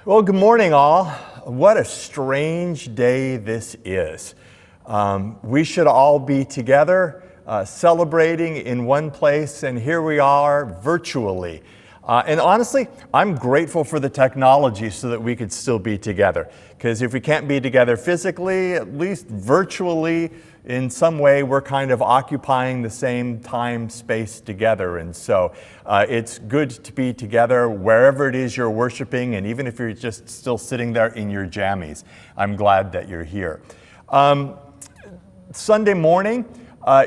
Well, good morning, all. What a strange day this is. We should all be together, celebrating in one place, and here we are virtually. And honestly, I'm grateful for the technology so that we could still be together. Because if we can't be together physically, at least virtually, in some way, we're kind of occupying the same time space together. And so it's good to be together wherever it is you're worshiping, and even if you're just still sitting there in your jammies, I'm glad that you're here. Sunday morning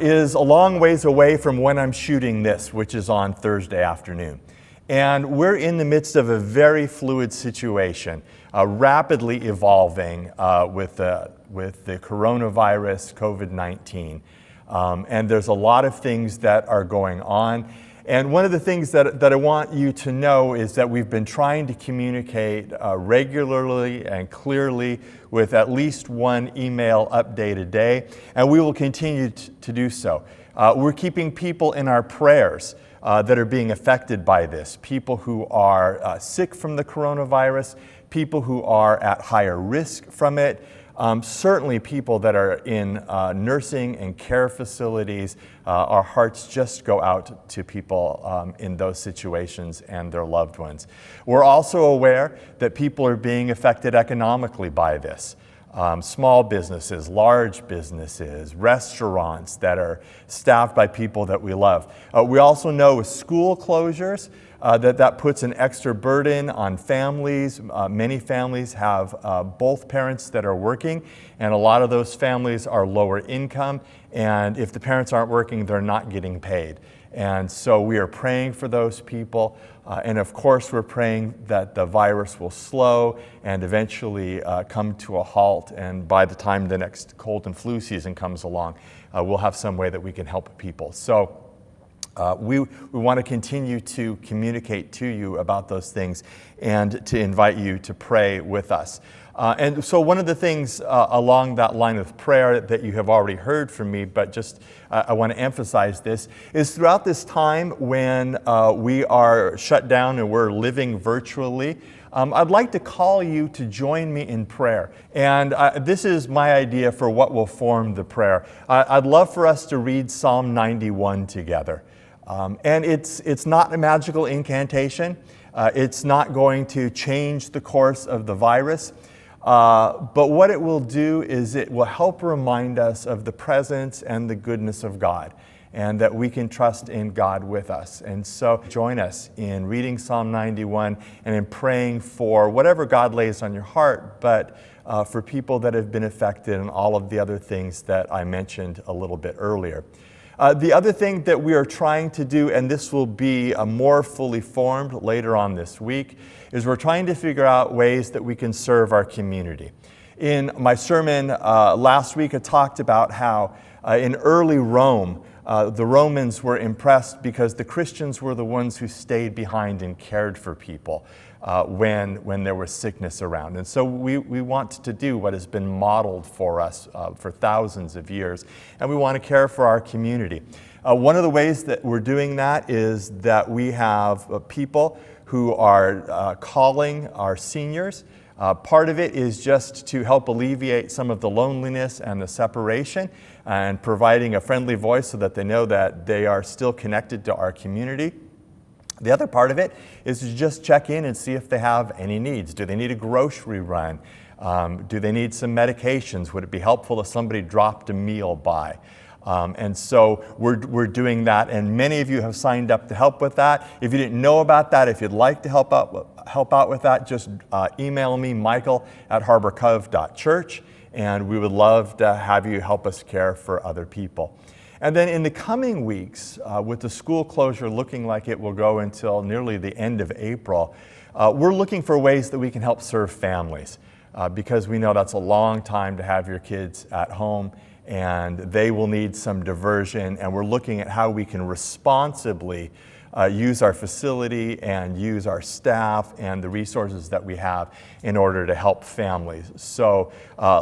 is a long ways away from when I'm shooting this, which is on Thursday afternoon. And we're in the midst of a very fluid situation, rapidly evolving with the coronavirus, COVID-19. And there's a lot of things that are going on. And one of the things that I want you to know is that we've been trying to communicate regularly and clearly with at least one email update a day, and we will continue to do so. We're keeping people in our prayers that are being affected by this, people who are sick from the coronavirus, people who are at higher risk from it, certainly people that are in nursing and care facilities. Our hearts just go out to people in those situations and their loved ones. We're also aware that people are being affected economically by this. Small businesses, large businesses, restaurants that are staffed by people that we love. We also know with school closures that puts an extra burden on families. Many families have both parents that are working, and a lot of those families are lower income, and if the parents aren't working, they're not getting paid. And so we are praying for those people, and of course we're praying that the virus will slow and eventually come to a halt, and by the time the next cold and flu season comes along, we'll have some way that we can help people. So we want to continue to communicate to you about those things and to invite you to pray with us. And so one of the things along that line of prayer that you have already heard from me, but just I want to emphasize this, is throughout this time when we are shut down and we're living virtually, I'd like to call you to join me in prayer. And this is my idea for what will form the prayer. I'd love for us to read Psalm 91 together. And it's not a magical incantation. It's not going to change the course of the virus. But what it will do is it will help remind us of the presence and the goodness of God, and that we can trust in God with us. And so join us in reading Psalm 91 and in praying for whatever God lays on your heart, but for people that have been affected and all of the other things that I mentioned a little bit earlier. The other thing that we are trying to do, and this will be more fully formed later on this week, is we're trying to figure out ways that we can serve our community. In my sermon last week, I talked about how in early Rome, the Romans were impressed because the Christians were the ones who stayed behind and cared for people when there was sickness around. And so we want to do what has been modeled for us for thousands of years, and we want to care for our community. One of the ways that we're doing that is that we have people who are calling our seniors. Part of it is just to help alleviate some of the loneliness and the separation, and providing a friendly voice so that they know that they are still connected to our community. The other part of it is to just check in and see if they have any needs. Do they need a grocery run? Do they need some medications? Would it be helpful if somebody dropped a meal by? And so we're doing that, and many of you have signed up to help with that. If you didn't know about that, if you'd like to help out with that, just email me, michael@harborcove.church, and we would love to have you help us care for other people. And then in the coming weeks, with the school closure looking like it will go until nearly the end of April, we're looking for ways that we can help serve families, because we know that's a long time to have your kids at home, and they will need some diversion, and we're looking at how we can responsibly use our facility and use our staff and the resources that we have in order to help families. So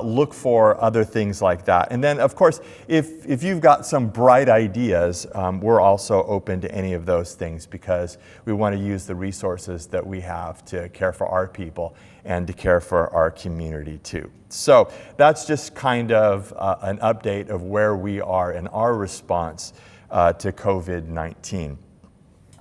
look for other things like that. And then, of course, if you've got some bright ideas, we're also open to any of those things, because we want to use the resources that we have to care for our people and to care for our community too. So that's just kind of an update of where we are in our response to COVID-19.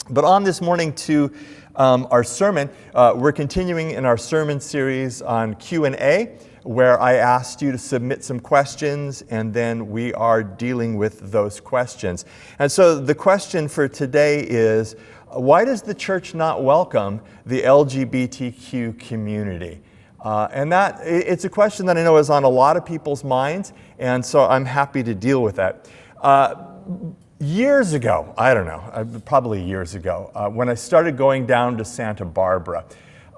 But on this morning to our sermon, we're continuing in our sermon series on Q&A, where I asked you to submit some questions, and then we are dealing with those questions. And so the question for today is, why does the church not welcome the LGBTQ community? And it's a question that I know is on a lot of people's minds, and so I'm happy to deal with that. Years ago, I don't know, probably years ago, when I started going down to Santa Barbara,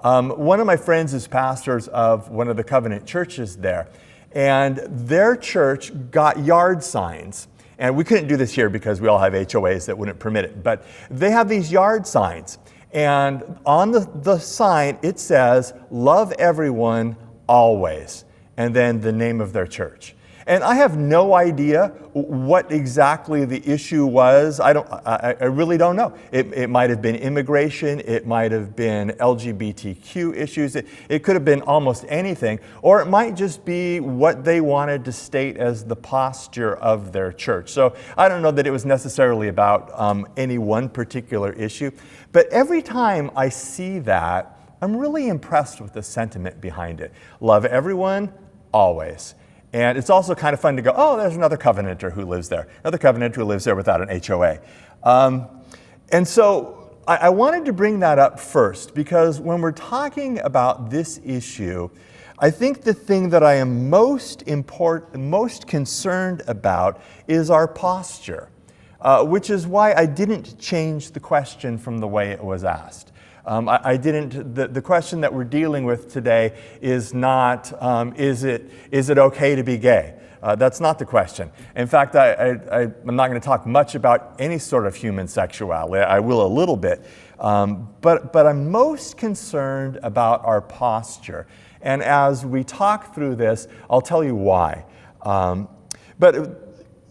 one of my friends is pastors of one of the Covenant churches there, and their church got yard signs. And we couldn't do this here because we all have HOAs that wouldn't permit it, but they have these yard signs. And on the sign, it says, "Love everyone, always," and then the name of their church. And I have no idea what exactly the issue was. I really don't know. It might have been immigration. It might have been LGBTQ issues. It could have been almost anything. Or it might just be what they wanted to state as the posture of their church. So I don't know that it was necessarily about any one particular issue. But every time I see that, I'm really impressed with the sentiment behind it. Love everyone, always. And it's also kind of fun to go, oh, there's another Covenanter who lives there. Another Covenanter who lives there without an HOA. And so I wanted to bring that up first, because when we're talking about this issue, I think the thing that I am most concerned about is our posture, which is why I didn't change the question from the way it was asked. The question that we're dealing with today is not, is it okay to be gay? That's not the question. In fact, I'm not going to talk much about any sort of human sexuality. I will a little bit. But I'm most concerned about our posture. And as we talk through this, I'll tell you why. But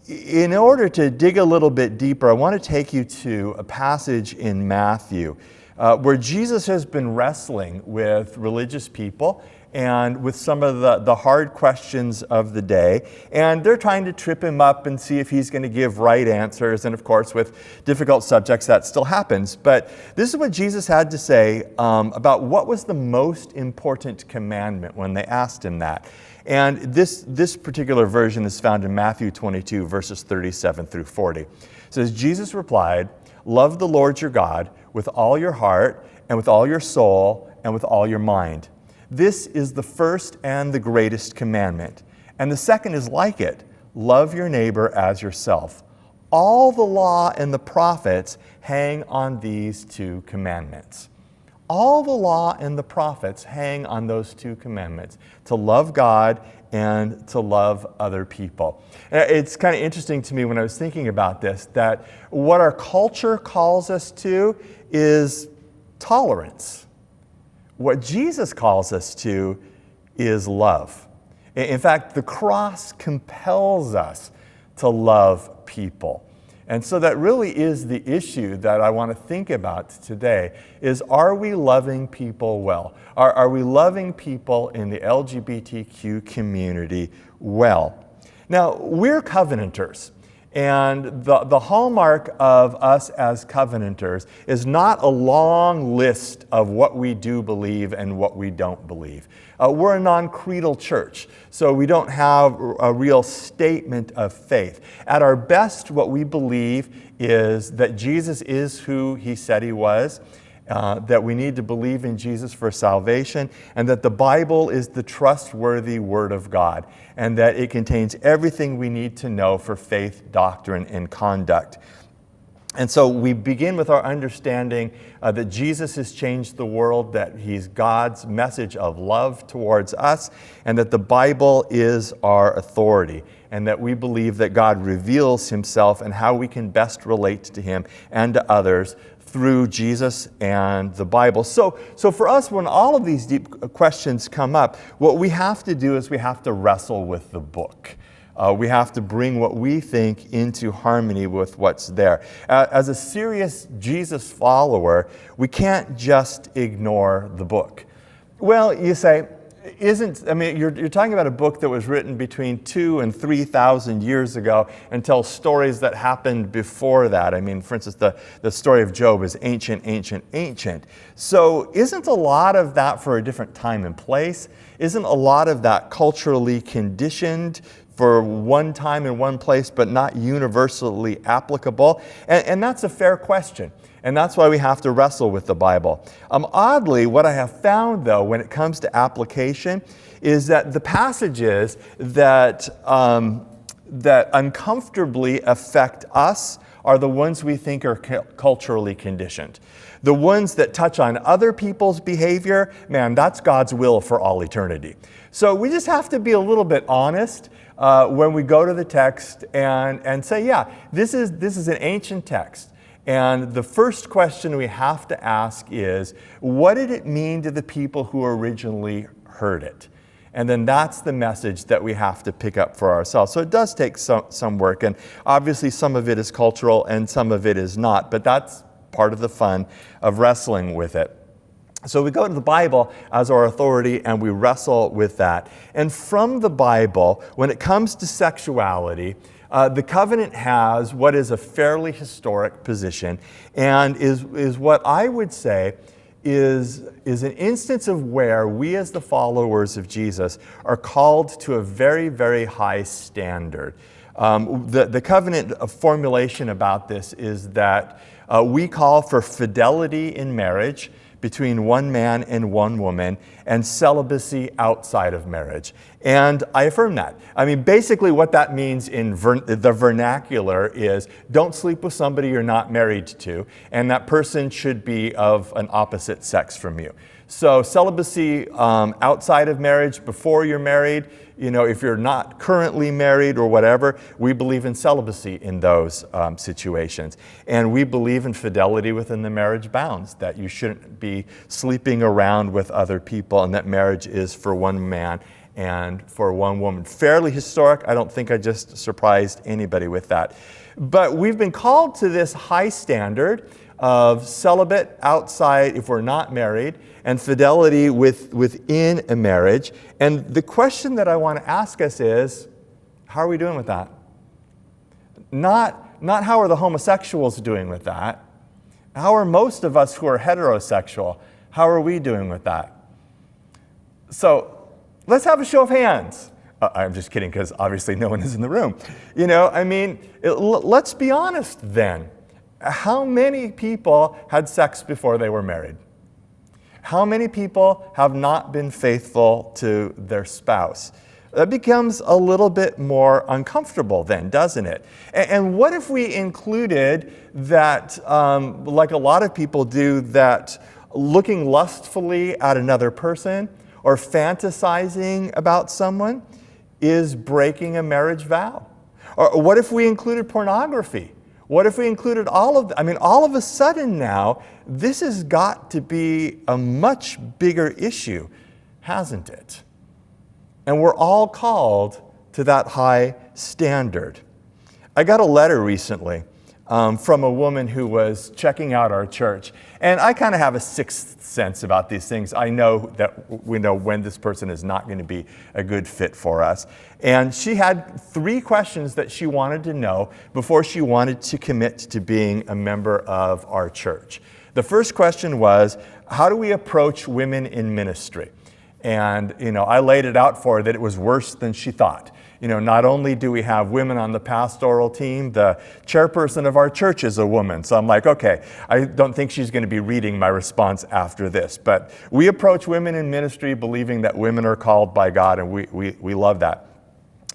in order to dig a little bit deeper, I want to take you to a passage in Matthew where Jesus has been wrestling with religious people and with some of the hard questions of the day. And they're trying to trip him up and see if he's going to give right answers. And of course, with difficult subjects, that still happens. But this is what Jesus had to say about what was the most important commandment when they asked him that. And this particular version is found in Matthew 22, verses 37 through 40. It says, Jesus replied, "Love the Lord your God with all your heart and with all your soul and with all your mind. This is the first and the greatest commandment. And the second is like it. Love your neighbor as yourself. All the law and the prophets hang on these two commandments." All the law and the prophets hang on those two commandments, to love God and to love other people. It's kind of interesting to me when I was thinking about this, that what our culture calls us to is tolerance. What Jesus calls us to is love. In fact, the cross compels us to love people. And so that really is the issue that I want to think about today, is, are we loving people well? Are we loving people in the LGBTQ community well? Now, we're Covenanters, and the hallmark of us as Covenanters is not a long list of what we do believe and what we don't believe. We're a non-creedal church, so we don't have a real statement of faith. At our best, what we believe is that Jesus is who he said he was, that we need to believe in Jesus for salvation, and that the Bible is the trustworthy Word of God, and that it contains everything we need to know for faith, doctrine, and conduct. And so we begin with our understanding that Jesus has changed the world, that he's God's message of love towards us, and that the Bible is our authority, and that we believe that God reveals himself and how we can best relate to him and to others through Jesus and the Bible. So for us, when all of these deep questions come up, what we have to do is we have to wrestle with the book. We have to bring what we think into harmony with what's there. As a serious Jesus follower, we can't just ignore the book. Well, you say, you're talking about a book that was written between 2,000 and 3,000 years ago and tells stories that happened before that. I mean, for instance, the story of Job is ancient. So isn't a lot of that for a different time and place? Isn't a lot of that culturally conditioned for one time and one place, but not universally applicable? And that's a fair question. And that's why we have to wrestle with the Bible. Oddly, what I have found, though, when it comes to application, is that the passages that uncomfortably affect us are the ones we think are culturally conditioned. The ones that touch on other people's behavior, man, that's God's will for all eternity. So we just have to be a little bit honest when we go to the text and say, yeah, this is an ancient text. And the first question we have to ask is, what did it mean to the people who originally heard it? And then that's the message that we have to pick up for ourselves. So it does take some work, and obviously some of it is cultural and some of it is not, but that's part of the fun of wrestling with it. So we go to the Bible as our authority and we wrestle with that. And from the Bible, when it comes to sexuality, the covenant has what is a fairly historic position and is what I would say is an instance of where we as the followers of Jesus are called to a very, very high standard. The covenant formulation about this is that we call for fidelity in marriage between one man and one woman, and celibacy outside of marriage. And I affirm that. I mean, basically what that means in the vernacular is don't sleep with somebody you're not married to, and that person should be of an opposite sex from you. So celibacy outside of marriage, before you're married, if you're not currently married or whatever, we believe in celibacy in those situations. And we believe in fidelity within the marriage bounds, that you shouldn't be sleeping around with other people and that marriage is for one man and for one woman. Fairly historic. I don't think I just surprised anybody with that. But we've been called to this high standard of celibate outside if we're not married, and fidelity within a marriage. And the question that I want to ask us is, how are we doing with that? Not how are the homosexuals doing with that. How are most of us who are heterosexual, how are we doing with that? So let's have a show of hands. I'm just kidding, because obviously no one is in the room. Let's be honest then. How many people had sex before they were married? How many people have not been faithful to their spouse? That becomes a little bit more uncomfortable then, doesn't it? And what if we included that, like a lot of people do, that looking lustfully at another person or fantasizing about someone is breaking a marriage vow? Or what if we included pornography? What if we included all of a sudden now, this has got to be a much bigger issue, hasn't it? And we're all called to that high standard. I got a letter recently from a woman who was checking out our church. And I kind of have a sixth sense about these things. I know that we know when this person is not going to be a good fit for us. And she had 3 questions that she wanted to know before she wanted to commit to being a member of our church. The first question was, how do we approach women in ministry? And, I laid it out for her that it was worse than she thought. Not only do we have women on the pastoral team, the chairperson of our church is a woman. So I'm like, okay, I don't think she's going to be reading my response after this. But we approach women in ministry believing that women are called by God, and we love that.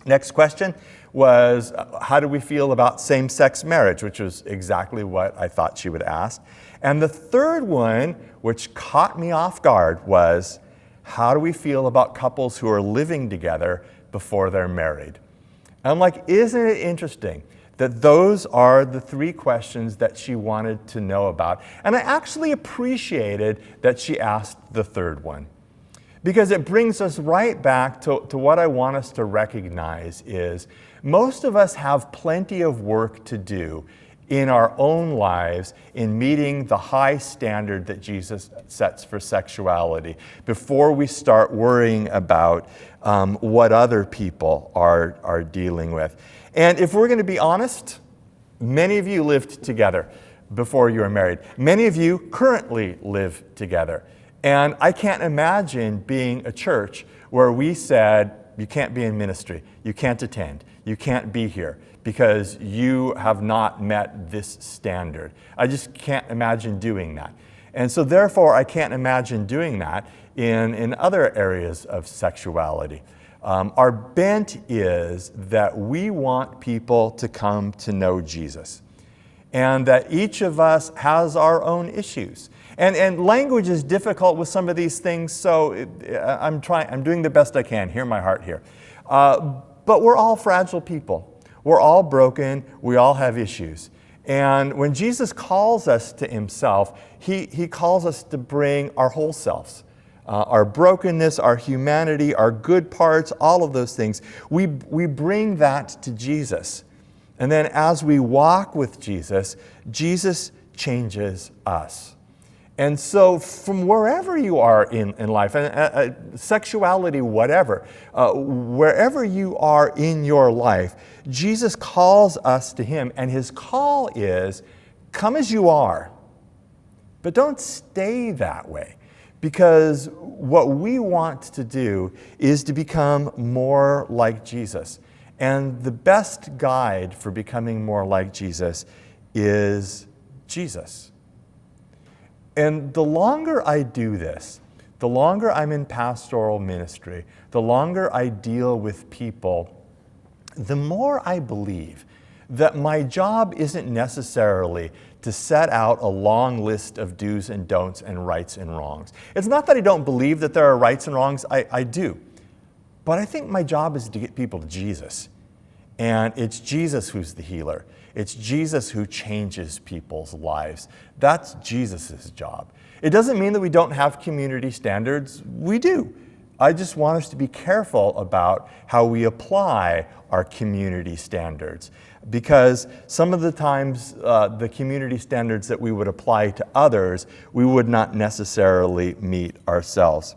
Next question was, how do we feel about same-sex marriage, which was exactly what I thought she would ask. And the third one, which caught me off guard, was, how do we feel about couples who are living together before they're married? And I'm like, isn't it interesting that those are the 3 questions that she wanted to know about. And I actually appreciated that she asked the 3rd one, because it brings us right back to what I want us to recognize is most of us have plenty of work to do in our own lives in meeting the high standard that Jesus sets for sexuality before we start worrying about what other people are dealing with. And if we're going to be honest, many of you lived together before you were married. Many of you currently live together. And I can't imagine being a church where we said, you can't be in ministry, you can't attend, you can't be here because you have not met this standard. I just can't imagine doing that. And so therefore, I can't imagine doing that in other areas of sexuality. Our bent is that we want people to come to know Jesus, and that each of us has our own issues. And language is difficult with some of these things, so I'm doing the best I can. Hear my heart here. But we're all fragile people. We're all broken. We all have issues. And when Jesus calls us to himself, he calls us to bring our whole selves. Our brokenness, our humanity, our good parts, all of those things. We bring that to Jesus. And then as we walk with Jesus, Jesus changes us. And so from wherever you are in life, sexuality, whatever, wherever you are in your life, Jesus calls us to him, and his call is, come as you are, but don't stay that way. Because what we want to do is to become more like Jesus. And the best guide for becoming more like Jesus is Jesus. And the longer I do this, the longer I'm in pastoral ministry, the longer I deal with people, the more I believe that my job isn't necessarily to set out a long list of do's and don'ts and rights and wrongs. It's not that I don't believe that there are rights and wrongs, I do. But I think my job is to get people to Jesus. And it's Jesus who's the healer. It's Jesus who changes people's lives. That's Jesus' job. It doesn't mean that we don't have community standards. We do. I just want us to be careful about how we apply our community standards, because some of the times the community standards that we would apply to others, we would not necessarily meet ourselves.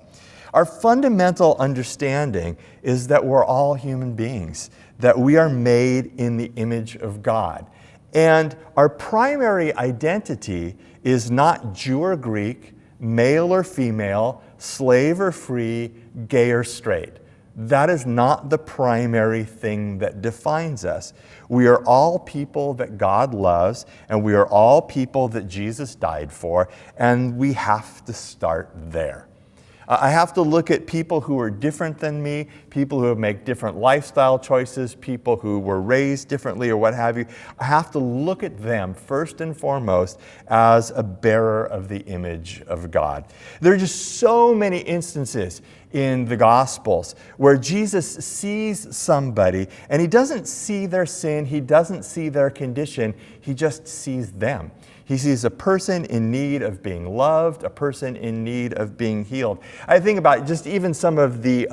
Our fundamental understanding is that we're all human beings, that we are made in the image of God. And our primary identity is not Jew or Greek, male or female, slave or free, gay or straight. That is not the primary thing that defines us. We are all people that God loves, and we are all people that Jesus died for, and we have to start there. I have to look at people who are different than me, people who make different lifestyle choices, people who were raised differently or what have you. I have to look at them first and foremost as a bearer of the image of God. There are just so many instances in the Gospels where Jesus sees somebody and he doesn't see their sin, he doesn't see their condition, he just sees them. He sees a person in need of being loved, a person in need of being healed. I think about just even some of the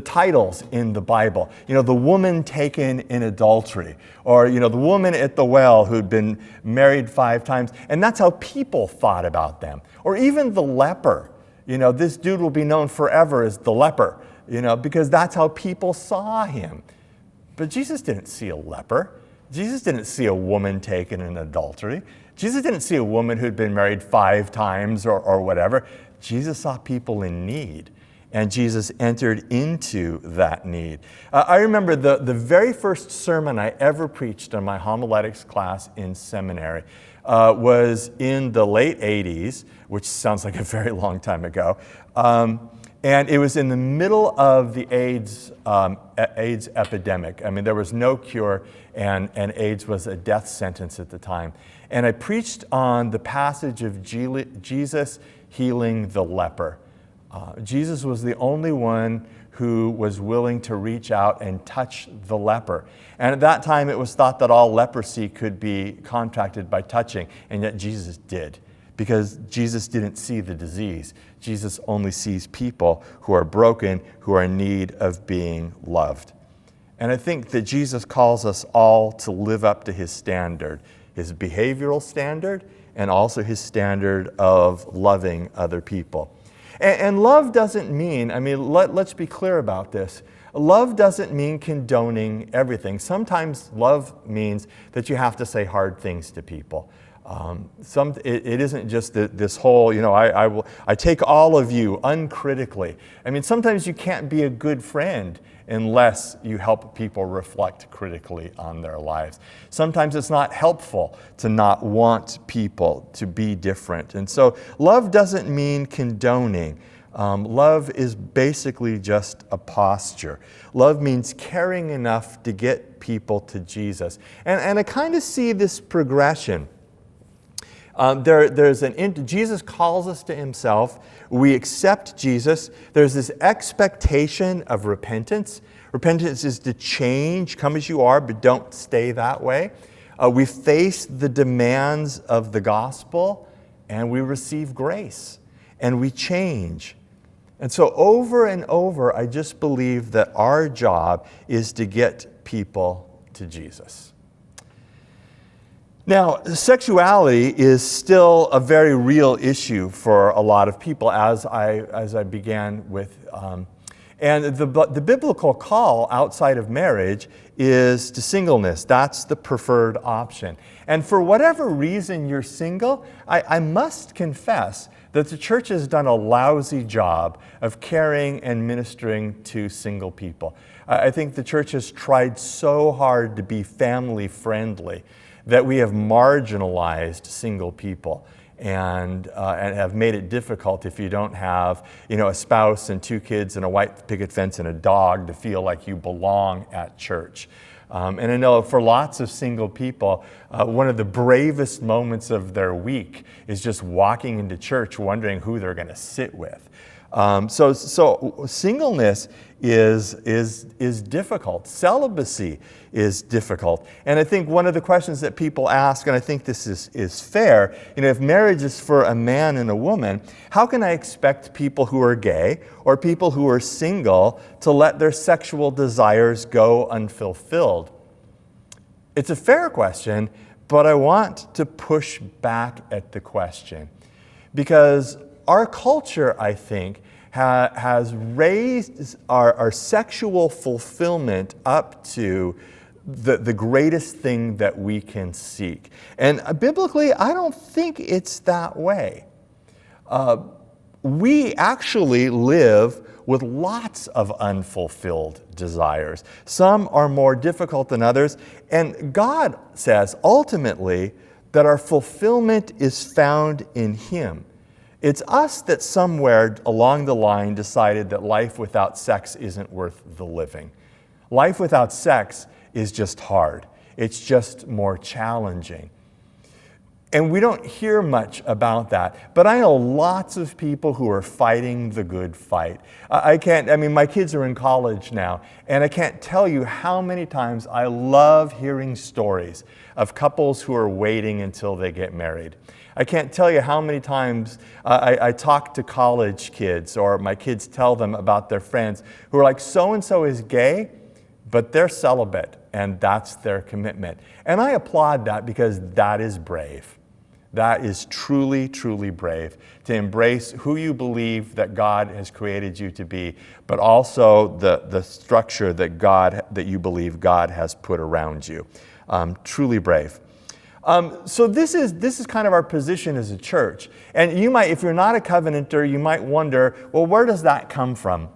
titles in the Bible. You know, the woman taken in adultery, or, you know, the woman at the well who'd been married 5 times, and that's how people thought about them. Or even the leper. You know, this dude will be known forever as the leper, you know, because that's how people saw him. But Jesus didn't see a leper. Jesus didn't see a woman taken in adultery. Jesus didn't see a woman who'd been married 5 times or whatever. Jesus saw people in need, and Jesus entered into that need. I remember the very first sermon I ever preached in my homiletics class in seminary was in the late 80s, which sounds like a very long time ago. And it was in the middle of the AIDS epidemic. I mean, there was no cure, and AIDS was a death sentence at the time. And I preached on the passage of Jesus healing the leper. Jesus was the only one who was willing to reach out and touch the leper. And at that time, it was thought that all leprosy could be contracted by touching, and yet Jesus did, because Jesus didn't see the disease. Jesus only sees people who are broken, who are in need of being loved. And I think that Jesus calls us all to live up to his standard, his behavioral standard, and also his standard of loving other people. And love doesn't mean, let's be clear about this. Love doesn't mean condoning everything. Sometimes love means that you have to say hard things to people. It isn't just this whole, I take all of you uncritically. Sometimes you can't be a good friend unless you help people reflect critically on their lives. Sometimes it's not helpful to not want people to be different. And so love doesn't mean condoning. Love is basically just a posture. Love means caring enough to get people to Jesus. And I kind of see this progression. Jesus calls us to himself. We accept Jesus. There's this expectation of repentance. Repentance is to change, come as you are, but don't stay that way. We face the demands of the gospel, and we receive grace, and we change. And so over and over, I just believe that our job is to get people to Jesus. Now, sexuality is still a very real issue for a lot of people, as I began with. And the biblical call outside of marriage is to singleness. That's the preferred option. And for whatever reason you're single, I must confess that the church has done a lousy job of caring and ministering to single people. I think the church has tried so hard to be family friendly that we have marginalized single people and have made it difficult if you don't have, a spouse and 2 kids and a white picket fence and a dog to feel like you belong at church. And I know for lots of single people, one of the bravest moments of their week is just walking into church wondering who they're going to sit with. So singleness is difficult. Celibacy is difficult. And I think one of the questions that people ask, and I think this is fair, if marriage is for a man and a woman, how can I expect people who are gay or people who are single to let their sexual desires go unfulfilled? It's a fair question, but I want to push back at the question, because our culture, I think, has raised our sexual fulfillment up to the greatest thing that we can seek. And biblically, I don't think it's that way. We actually live with lots of unfulfilled desires. Some are more difficult than others. And God says, ultimately, that our fulfillment is found in him. It's us that somewhere along the line decided that life without sex isn't worth the living. Life without sex is just hard. It's just more challenging. And we don't hear much about that. But I know lots of people who are fighting the good fight. My kids are in college now, and I can't tell you how many times I love hearing stories of couples who are waiting until they get married. I can't tell you how many times I talk to college kids, or my kids tell them about their friends who are like, so-and-so is gay, but they're celibate, and that's their commitment. And I applaud that, because that is brave. That is truly, truly brave, to embrace who you believe that God has created you to be, but also the structure that you believe God has put around you. Truly brave. So this is kind of our position as a church. And you might, if you're not a covenanter, you might wonder, well, where does that come from?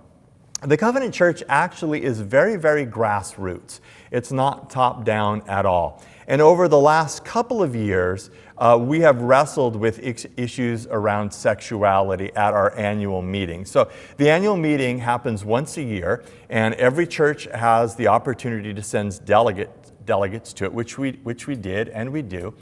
The covenant church actually is very, very grassroots. It's not top down at all. And over the last couple of years, we have wrestled with issues around sexuality at our annual meeting. So the annual meeting happens once a year, and every church has the opportunity to send delegates to it, which we did and we do.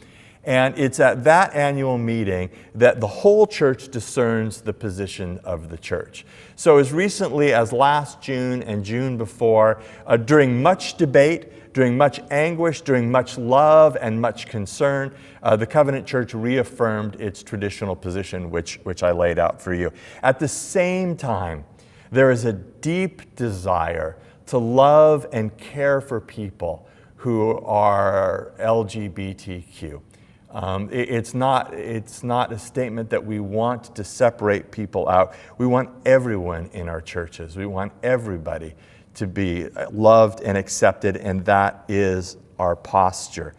And it's at that annual meeting that the whole church discerns the position of the church. So as recently as last June and June before, during much debate, during much anguish, during much love and much concern, the Covenant Church reaffirmed its traditional position, which I laid out for you. At the same time, there is a deep desire to love and care for people who are LGBTQ. It's not a statement that we want to separate people out. We want everyone in our churches. We want everybody to be loved and accepted, and that is our posture.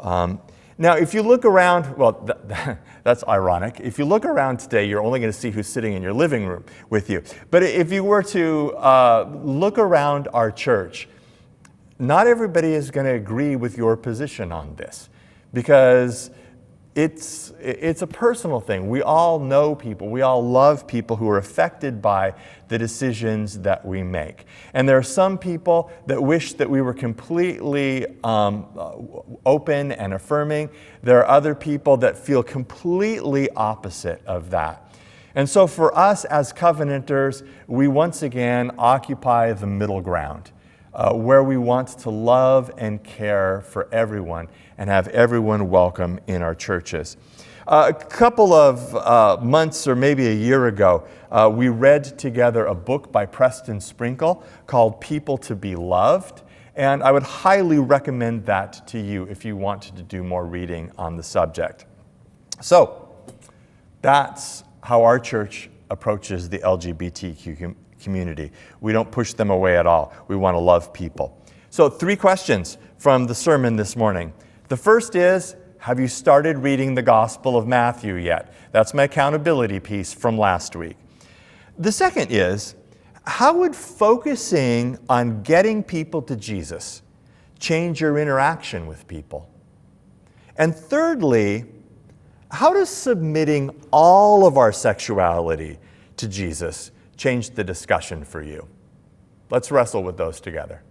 Now, if you look around, well, that's ironic. If you look around today, you're only going to see who's sitting in your living room with you. But if you were to look around our church, not everybody is going to agree with your position on this, because it's a personal thing. We all know people. We all love people who are affected by the decisions that we make. And there are some people that wish that we were completely open and affirming. There are other people that feel completely opposite of that. And so for us as covenanters, we once again occupy the middle ground, where we want to love and care for everyone and have everyone welcome in our churches. A couple of months or maybe a year ago, we read together a book by Preston Sprinkle called People to Be Loved, and I would highly recommend that to you if you wanted to do more reading on the subject. So, that's how our church approaches the LGBTQ community. We don't push them away at all. We want to love people. So 3 questions from the sermon this morning. The first is, have you started reading the Gospel of Matthew yet? That's my accountability piece from last week. The second is, how would focusing on getting people to Jesus change your interaction with people? And thirdly, how does submitting all of our sexuality to Jesus change the discussion for you? Let's wrestle with those together.